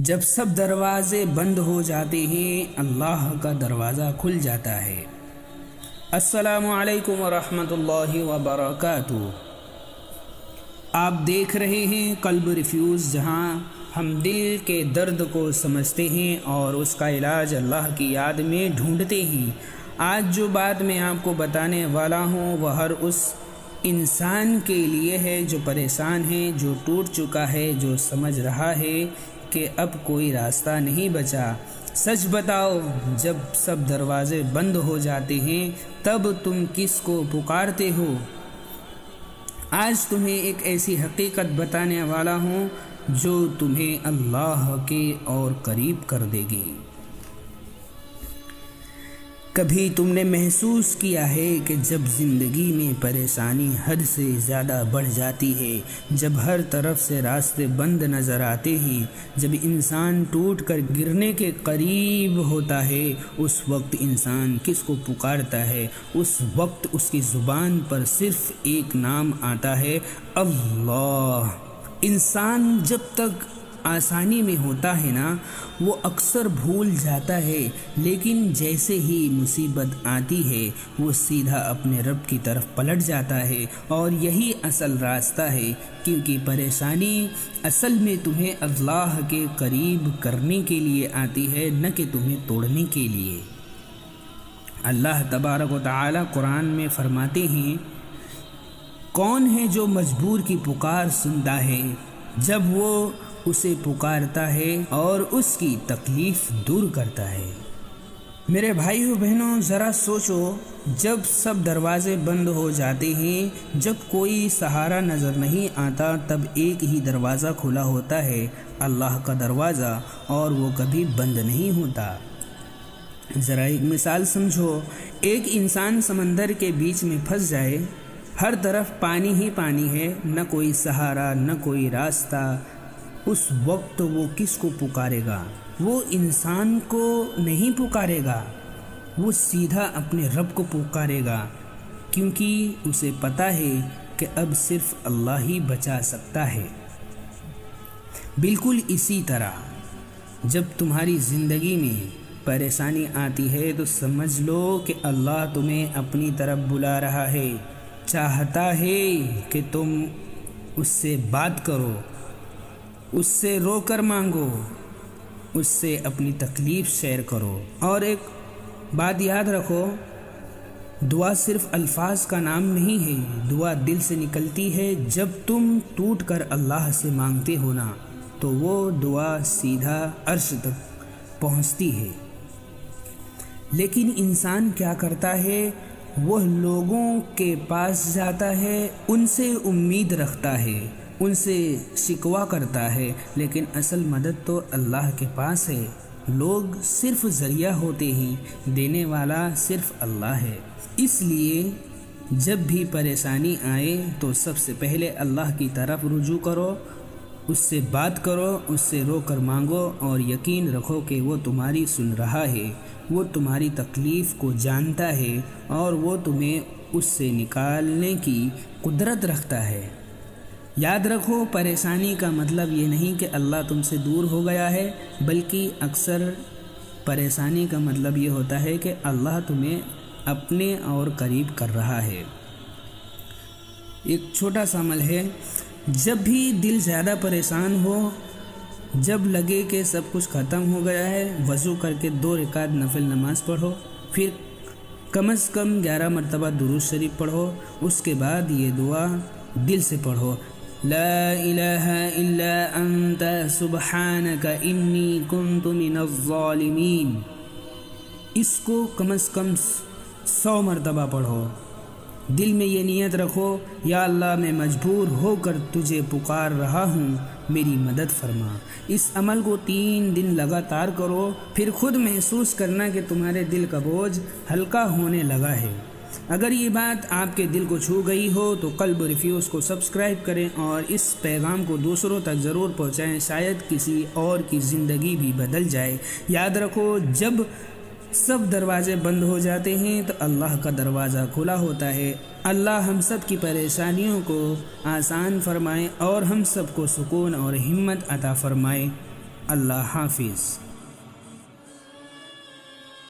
جب سب دروازے بند ہو جاتے ہیں اللہ کا دروازہ کھل جاتا ہے۔ السلام علیکم ورحمۃ اللہ وبرکاتہ۔ آپ دیکھ رہے ہیں قلب ریفیوز، جہاں ہم دل کے درد کو سمجھتے ہیں اور اس کا علاج اللہ کی یاد میں ڈھونڈتے ہیں۔ آج جو بات میں آپ کو بتانے والا ہوں وہ ہر اس انسان کے لیے ہے جو پریشان ہے، جو ٹوٹ چکا ہے، جو سمجھ رہا ہے کہ اب کوئی راستہ نہیں بچا۔ سچ بتاؤ، جب سب دروازے بند ہو جاتے ہیں تب تم کس کو پکارتے ہو؟ آج تمہیں ایک ایسی حقیقت بتانے والا ہوں جو تمہیں اللہ کے اور قریب کر دے گی۔ کبھی تم نے محسوس کیا ہے کہ جب زندگی میں پریشانی حد سے زیادہ بڑھ جاتی ہے، جب ہر طرف سے راستے بند نظر آتے ہیں، جب انسان ٹوٹ کر گرنے کے قریب ہوتا ہے، اس وقت انسان کس کو پکارتا ہے؟ اس وقت اس کی زبان پر صرف ایک نام آتا ہے، اللہ۔ انسان جب تک آسانی میں ہوتا ہے نا، وہ اکثر بھول جاتا ہے، لیکن جیسے ہی مصیبت آتی ہے وہ سیدھا اپنے رب کی طرف پلٹ جاتا ہے، اور یہی اصل راستہ ہے، کیونکہ پریشانی اصل میں تمہیں اللہ کے قریب کرنے کے لیے آتی ہے، نہ کہ تمہیں توڑنے کے لیے۔ اللہ تبارک و تعالی قرآن میں فرماتے ہیں، کون ہے جو مجبور کی پکار سنتا ہے جب وہ اسے پکارتا ہے اور اس کی تکلیف دور کرتا ہے۔ میرے بھائیو بہنوں، ذرا سوچو، جب سب دروازے بند ہو جاتے ہیں، جب کوئی سہارا نظر نہیں آتا، تب ایک ہی دروازہ کھلا ہوتا ہے، اللہ کا دروازہ، اور وہ کبھی بند نہیں ہوتا۔ ذرا ایک مثال سمجھو، ایک انسان سمندر کے بیچ میں پھنس جائے، ہر طرف پانی ہی پانی ہے، نہ کوئی سہارا، نہ کوئی راستہ۔ اس وقت وہ کس کو پکارے گا؟ وہ انسان کو نہیں پکارے گا، وہ سیدھا اپنے رب کو پکارے گا، کیونکہ اسے پتہ ہے کہ اب صرف اللہ ہی بچا سکتا ہے۔ بالکل اسی طرح جب تمہاری زندگی میں پریشانی آتی ہے تو سمجھ لو کہ اللہ تمہیں اپنی طرف بلا رہا ہے، چاہتا ہے کہ تم اس سے بات کرو، اس سے رو کر مانگو، اس سے اپنی تکلیف شیئر کرو۔ اور ایک بات یاد رکھو، دعا صرف الفاظ کا نام نہیں ہے، دعا دل سے نکلتی ہے۔ جب تم ٹوٹ کر اللہ سے مانگتے ہو نا، تو وہ دعا سیدھا عرش تک پہنچتی ہے۔ لیکن انسان کیا کرتا ہے؟ وہ لوگوں کے پاس جاتا ہے، ان سے امید رکھتا ہے، ان سے شکوہ کرتا ہے، لیکن اصل مدد تو اللہ کے پاس ہے۔ لوگ صرف ذریعہ ہوتے ہیں، دینے والا صرف اللہ ہے۔ اس لیے جب بھی پریشانی آئے تو سب سے پہلے اللہ کی طرف رجوع کرو، اس سے بات کرو، اس سے رو کر مانگو، اور یقین رکھو کہ وہ تمہاری سن رہا ہے، وہ تمہاری تکلیف کو جانتا ہے، اور وہ تمہیں اس سے نکالنے کی قدرت رکھتا ہے۔ یاد رکھو، پریشانی کا مطلب یہ نہیں کہ اللہ تم سے دور ہو گیا ہے، بلکہ اکثر پریشانی کا مطلب یہ ہوتا ہے کہ اللہ تمہیں اپنے اور قریب کر رہا ہے۔ ایک چھوٹا سا عمل ہے، جب بھی دل زیادہ پریشان ہو، جب لگے کہ سب کچھ ختم ہو گیا ہے، وضو کر کے 2 رکعت نفل نماز پڑھو، پھر کم از کم 11 مرتبہ درود شریف پڑھو، اس کے بعد یہ دعا دل سے پڑھو، لا الہ الا انت سبحانک انی کنت من الظالمین۔ اس کو کم از کم 100 مرتبہ پڑھو۔ دل میں یہ نیت رکھو، یا اللہ میں مجبور ہو کر تجھے پکار رہا ہوں، میری مدد فرما۔ اس عمل کو 3 دن لگاتار کرو، پھر خود محسوس کرنا کہ تمہارے دل کا بوجھ ہلکا ہونے لگا ہے۔ اگر یہ بات آپ کے دل کو چھو گئی ہو تو قلب ریفیوز کو سبسکرائب کریں اور اس پیغام کو دوسروں تک ضرور پہنچائیں، شاید کسی اور کی زندگی بھی بدل جائے۔ یاد رکھو، جب سب دروازے بند ہو جاتے ہیں تو اللہ کا دروازہ کھلا ہوتا ہے۔ اللہ ہم سب کی پریشانیوں کو آسان فرمائے اور ہم سب کو سکون اور ہمت عطا فرمائے۔ اللہ حافظ۔